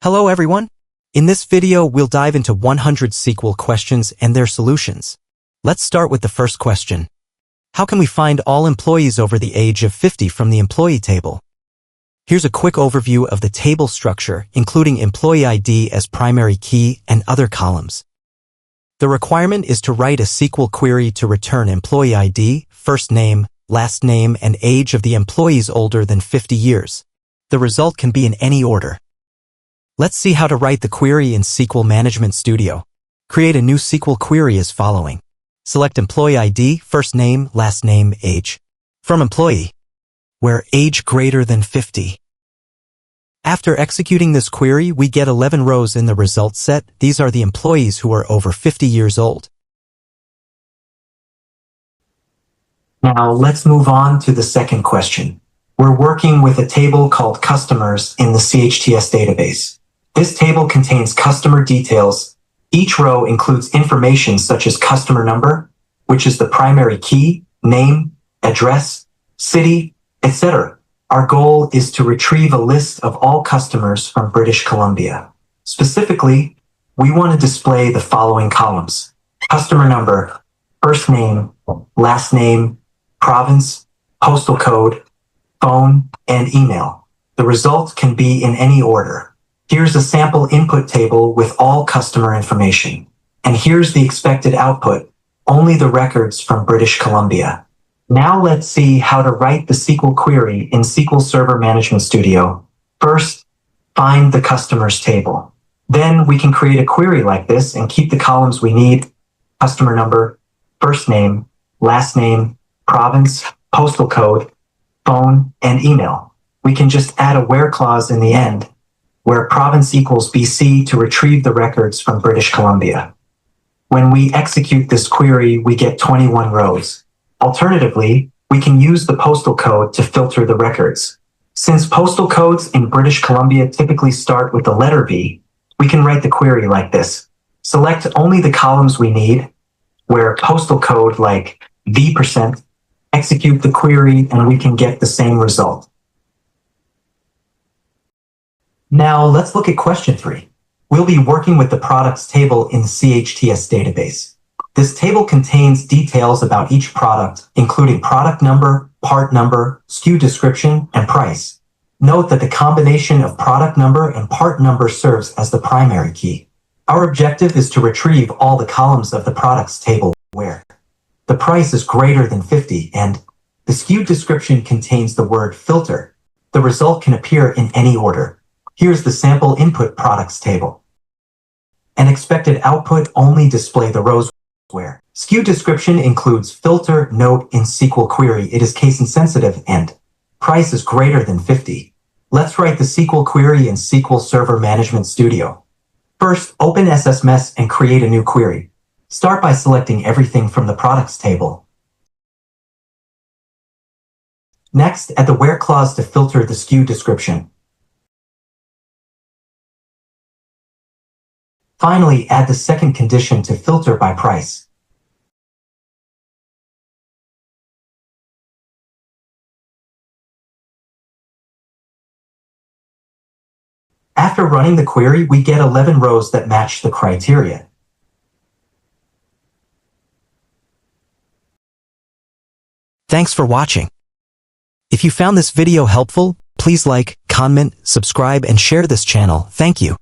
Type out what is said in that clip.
Hello everyone! In this video, we'll dive into 100 SQL questions and their solutions. Let's start with the first question. How can we find all employees over the age of 50 from the employee table? Here's a quick overview of the table structure, including employee ID as primary key and other columns. The requirement is to write a SQL query to return employee ID, first name, last name, and age of the employees older than 50 years. The result can be in any order. Let's see how to write the query in SQL Management Studio. Create a new SQL query as following. Select employee ID, first name, last name, age. From employee, where age greater than 50. After executing this query, we get 11 rows in the result set. These are the employees who are over 50 years old. Now let's move on to the second question. We're working with a table called customers in the CTEs database. This table contains customer details. Each row includes information such as customer number, which is the primary key, name, address, city, etc. Our goal is to retrieve a list of all customers from British Columbia. Specifically, we want to display the following columns: customer number, first name, last name, province, postal code, phone, and email. The result can be in any order. Here's a sample input table with all customer information. And here's the expected output, only the records from British Columbia. Now let's see how to write the SQL query in SQL Server Management Studio. First, find the customers table. Then we can create a query like this and keep the columns we need: customer number, first name, last name, province, postal code, phone, and email. We can just add a where clause in the end, where province equals BC to retrieve the records from British Columbia. When we execute this query, we get 21 rows. Alternatively, we can use the postal code to filter the records. Since postal codes in British Columbia typically start with the letter V, we can write the query like this. Select only the columns we need, where postal code like V%, execute the query, and we can get the same result. Now let's look at question 3. We'll be working with the products table in the CTEs database. This table contains details about each product, including product number, part number, SKU description, and price. Note that the combination of product number and part number serves as the primary key. Our objective is to retrieve all the columns of the products table where the price is greater than 50 and the SKU description contains the word filter. The result can appear in any order. Here's the sample input products table. An expected output only display the rows where SKU description includes filter. Note in SQL query it is case insensitive and price is greater than 50. Let's write the SQL query in SQL Server Management Studio. First, open SSMS and create a new query. Start by selecting everything from the products table. Next, add the where clause to filter the SKU description. Finally, add the second condition to filter by price. After running the query, we get 11 rows that match the criteria. Thanks for watching. If you found this video helpful, please like, comment, subscribe, and share this channel. Thank you.